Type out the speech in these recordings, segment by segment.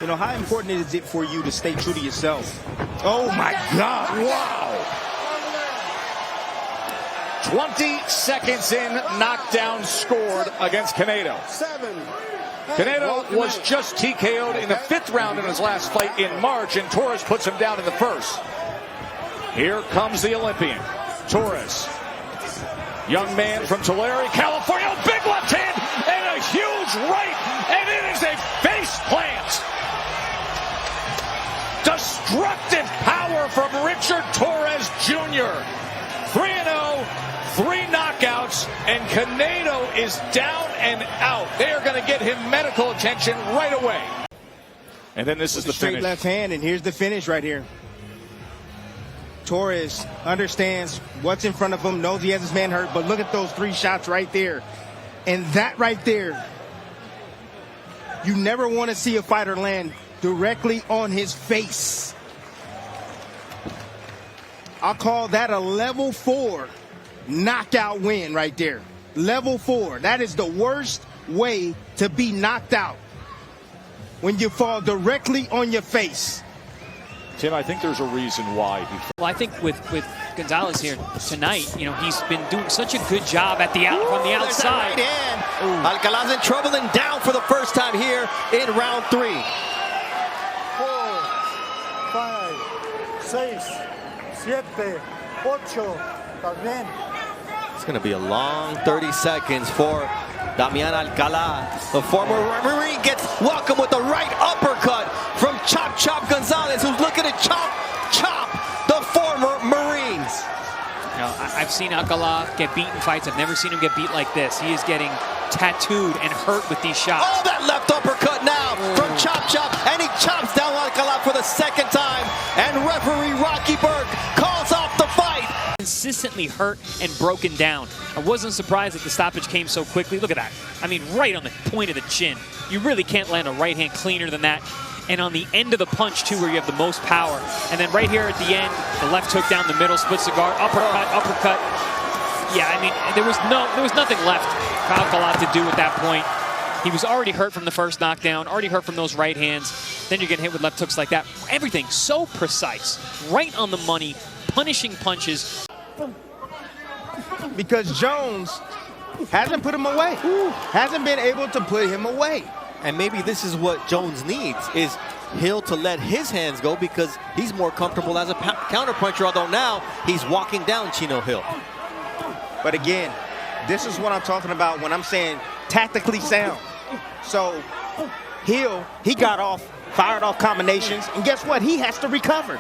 You know, how important is it for you to stay true to yourself? Oh my God, wow. 20 seconds in, knockdown scored against Canedo. Canedo was just TKO'd in the 5th round in his last fight in March, and Torrez puts him down in the 1st. Here comes the Olympian, Torrez. Young man from Tulare, California, big left hand and a huge right, and it is a face plant. Destructive power from Richard Torrez Jr. 3-0, 3 knockouts, and Canedo is down and out. They are going to get him medical attention right away. And then this is the straight finish. Left hand, and here's the finish right here. Torrez understands what's in front of him, knows he has his man hurt, but look at those 3 shots right there. And that right there, you never want to see a fighter land directly on his face. I'll call that a level 4 knockout win right there. Level 4. That is the worst way to be knocked out, when you fall directly on your face. Tim, I think there's a reason why. Well, I think with Gonzalez here tonight, you know, he's been doing such a good job at the from the outside. Right hand. Alcala's in trouble and down for the first time here in round 3. 4, 5, 6, 7, 8. También. It's going to be a long 30 seconds for Damian Alcala. The former Marine gets welcomed with the right uppercut from Chop Chop Gonzalez, who's looking to chop the former Marines. You know, I've seen Alcala get beat in fights. I've never seen him get beat like this. He is getting tattooed and hurt with these shots. Oh, that left uppercut now from Chop Chop, and he chops down Alcala for the 2nd time, and referee Rocky Burke calls off the fight. Consistently hurt and broken down. I wasn't surprised that the stoppage came so quickly. Look at that. I mean, right on the point of the chin. You really can't land a right hand cleaner than that. And on the end of the punch, too, where you have the most power. And then right here at the end, the left hook down the middle, splits the guard, uppercut. Yeah, I mean, there was nothing left for Alcala to do at that point. He was already hurt from the first knockdown, already hurt from those right hands. Then you're getting hit with left hooks like that. Everything so precise, right on the money, punishing punches. Because Jones hasn't put him away. Hasn't been able to put him away. And maybe this is what Jones needs, is Hill to let his hands go, because he's more comfortable as a counterpuncher, although now he's walking down Chino Hill. But again, this is what I'm talking about when I'm saying tactically sound. So Hill, he got off, fired off combinations, and guess what? He has to recover.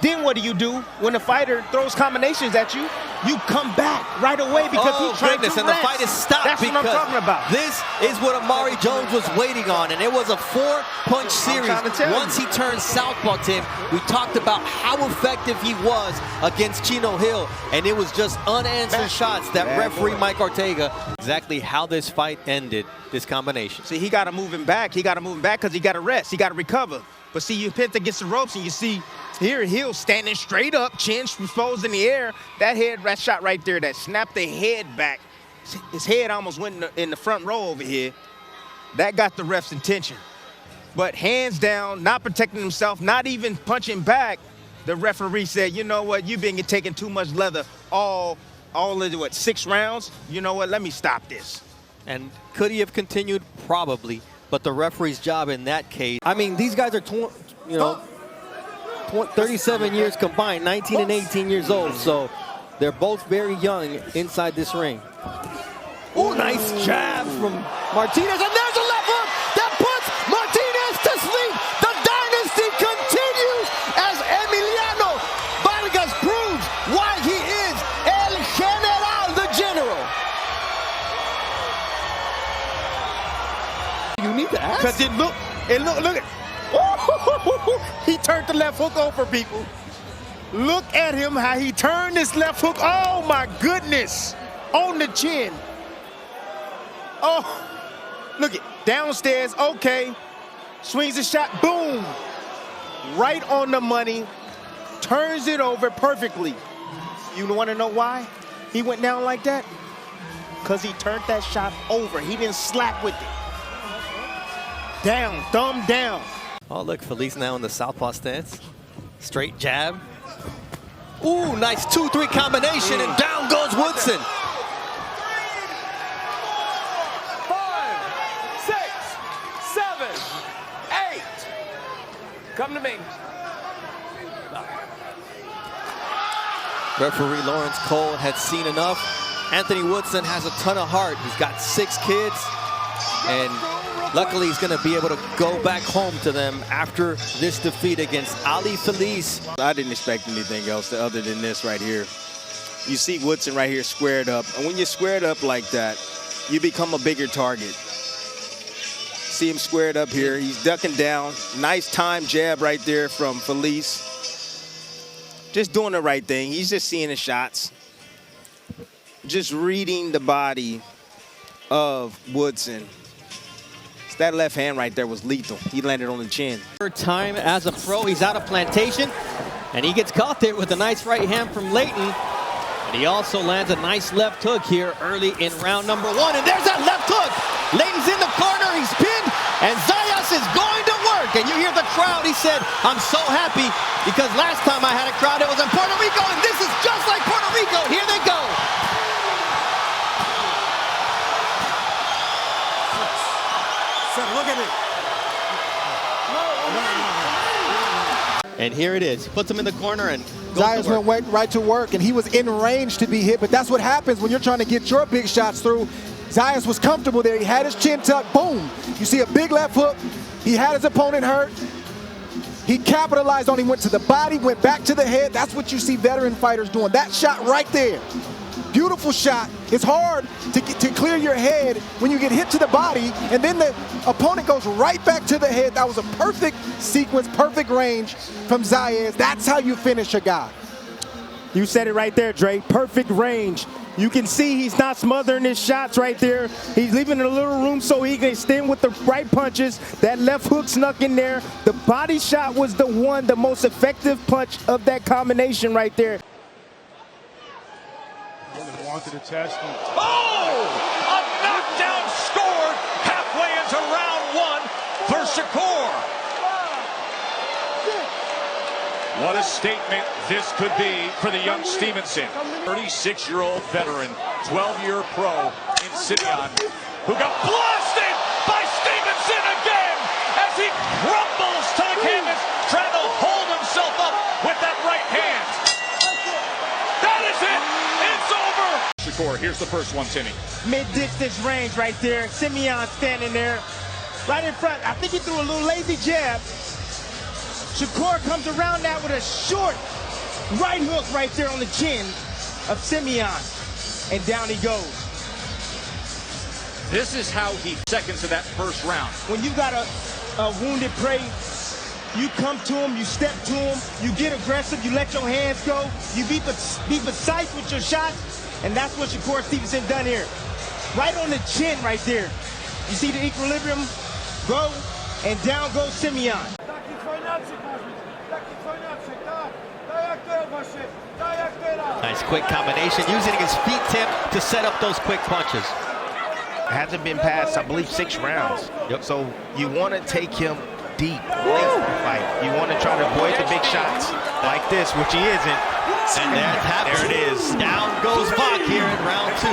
Then what do? When a fighter throws combinations at you, you come back right away because he's trying to rest. And the fight is stopped. That's what I'm talking about. This is what Amari Jones was waiting on, and it was a 4-punch series. Once he turned southpaw, Tim, we talked about how effective he was against Chino Hill, and it was just unanswered shots that referee Mike Ortega. Exactly how this fight ended, this combination. See, he got to move him back. He got to move him back because he got to rest. He got to recover. But see, you pit against the ropes, and you see here Hill standing straight up, chin exposed in the air. That shot right there that snapped the head back. His head almost went in the front row over here. That got the ref's attention. But hands down, not protecting himself, not even punching back, the referee said, you know what, you've been taking too much leather all of what, 6 rounds? You know what, let me stop this. And could he have continued? Probably. But the referee's job in that case, I mean, these guys are 37 years combined, 19 and 18 years old, so they're both very young inside this ring. Oh, nice jab from Martinez, and there's a left hook that puts Martinez to sleep. The dynasty continues as Emiliano Vargas proves why he is El General, the General. You need to ask. Because look at, he turned the left hook over, people. Look at him, how he turned this left hook. Oh my goodness, on the chin. Oh, look at downstairs. Okay, swings a shot, boom, right on the money, turns it over perfectly. You want to know why he went down like that? Because he turned that shot over. He didn't slap with it. Down, thumb down. Oh, look, Feliz now in the southpaw stance. Straight jab. Ooh, nice 2-3 combination, and down goes Woodson. 5, 6, 7, 8. Come to me. Referee Lawrence Cole had seen enough. Anthony Woodson has a ton of heart. He's got 6 kids, and luckily he's going to be able to go back home to them after this defeat against Ali Feliz. I didn't expect anything else other than this right here. You see Woodson right here squared up, and when you're squared up like that, you become a bigger target. See him squared up here. He's ducking down. Nice time jab right there from Feliz. Just doing the right thing. He's just seeing the shots. Just reading the body of Woodson. That left hand right there was lethal. He landed on the chin. Third time as a pro, he's out of plantation, and he gets caught there with a nice right hand from Layton. And he also lands a nice left hook here early in round number 1. And there's that left hook. Layton's in the corner, he's pinned, and Zayas is going to work. And you hear the crowd, he said, I'm so happy because last time I had a crowd, it was in Puerto Rico, and this is just like Puerto Rico. Here they go. Look at it. And here it is. Puts him in the corner and Zayas went right to work, and he was in range to be hit, but that's what happens when you're trying to get your big shots through. Zayas was comfortable there. He had his chin tucked. Boom. You see a big left hook. He had his opponent hurt. He capitalized on it. He went to the body, went back to the head. That's what you see veteran fighters doing. That shot right there. Beautiful shot. It's hard to clear your head when you get hit to the body, and then the opponent goes right back to the head. That was a perfect sequence, perfect range from Zayas. That's how you finish a guy. You said it right there, Dre. Perfect range. You can see he's not smothering his shots right there. He's leaving a little room so he can extend with the right punches. That left hook snuck in there. The body shot was the most effective punch of that combination right there. Wanted to test him. Oh! A knockdown scored halfway into round 1 for Shakur. What a statement this could be for the young Stevenson. 36-year-old veteran, 12-year pro in Simion, who got blasted by Stevenson again as he crumbles to the canvas, trying to hold himself up with that right hand. That is it. It's over. Shakur, here's the first one, Timmy. Mid-distance range right there. Simion standing there right in front. I think he threw a little lazy jab. Shakur comes around that with a short right hook right there on the chin of Simion. And down he goes. This is how he seconds to that first round. When you got a wounded prey, you come to him, you step to him, you get aggressive, you let your hands go, you be precise with your shots, and that's what Shakur Stevenson done here. Right on the chin right there. You see the equilibrium go, and down goes Simion. Nice quick combination, using his feet tip to set up those quick punches. Hasn't been past, I believe, 6 rounds. Yep. So you want to take him deep late in the fight. You want to try to avoid the big shots like this, which he isn't. And there it is. Down goes Wach here in round 2.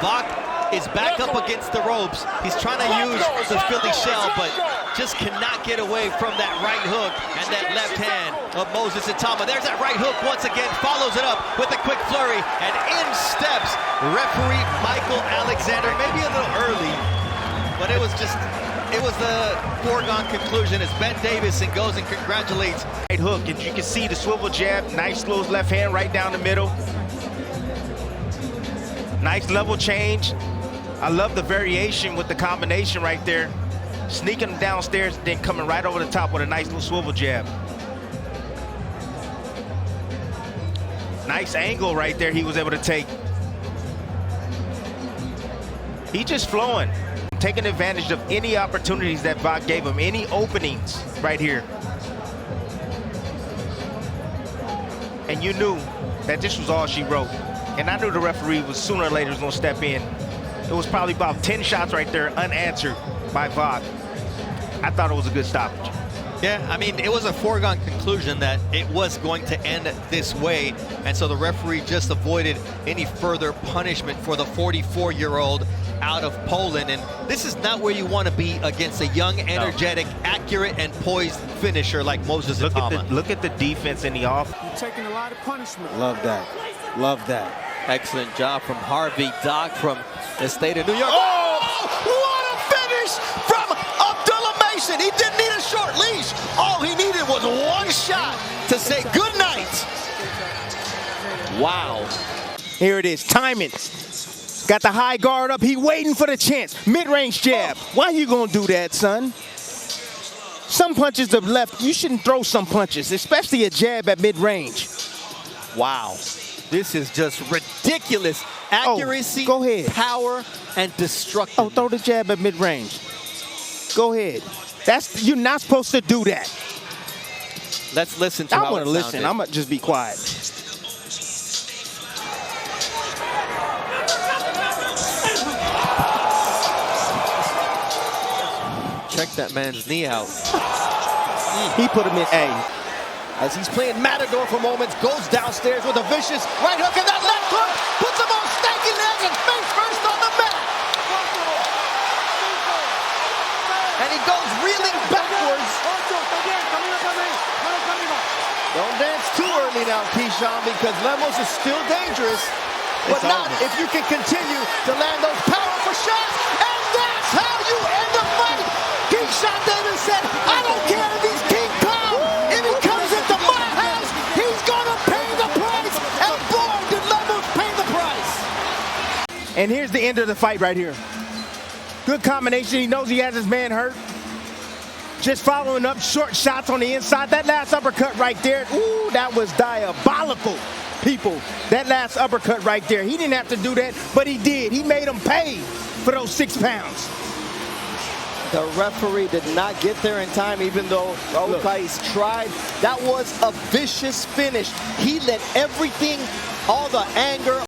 Wach is back up against the ropes. He's trying to use the Philly shell, but just cannot get away from that right hook and that left hand of Moses Itauma. There's that right hook once again, follows it up with a quick flurry, and in steps referee Michael Alexander. Maybe a little early, but it was the foregone conclusion as Ben Davison goes and congratulates. Right hook, and you can see the swivel jab, nice little left hand right down the middle. Nice level change. I love the variation with the combination right there. Sneaking him downstairs, then coming right over the top with a nice little swivel jab. Nice angle right there he was able to take. He's just flowing, taking advantage of any opportunities that Wach gave him, any openings right here. And you knew that this was all she wrote. And I knew the referee was sooner or later was gonna step in. It was probably about 10 shots right there unanswered by Wach. I thought it was a good stoppage. Yeah, I mean, it was a foregone conclusion that it was going to end this way, and so the referee just avoided any further punishment for the 44-year-old out of Poland. And this is not where you want to be against a young, energetic, accurate, and poised finisher like Moses Itauma. Look at the defense in the off. You're taking a lot of punishment. Love that. Love that. Excellent job from Harvey Doc from the state of New York. Oh, what a finish from Abdullah Mason. He didn't need a short leash. All he needed was one shot to say good night. Wow. Here it is, timing. Got the high guard up, he waiting for the chance. Mid-range jab. Why you gonna do that, son? Some punches to the left, you shouldn't throw some punches, especially a jab at mid-range. Wow. This is just ridiculous. Accuracy, go ahead. Power, and destruction. Oh, throw the jab at mid-range. Go ahead. You're not supposed to do that. Let's listen to I how want to it listen. sounded. I'm going to just be quiet. Check that man's knee out. He put him in A. As he's playing Matador for moments, goes downstairs with a vicious right hook, and that left hook puts him on snaky legs and face first on the mat. And he goes reeling backwards. Don't dance too early now, Keyshawn, because Lemos is still dangerous. But not if you can continue to land those powerful shots. And that's how you end the fight. Keyshawn Davis said, I don't care if he's King Kong. If he comes into my house, he's going to pay the price. And boy, did Lemos pay the price. And here's the end of the fight right here. Good combination. He knows he has his man hurt. Just following up short shots on the inside. That last uppercut right there, ooh, that was diabolical, people. That last uppercut right there. He didn't have to do that, but he did. He made him pay for those 6 pounds. The referee did not get there in time, even though Raúl tried. That was a vicious finish. He let everything, all the anger,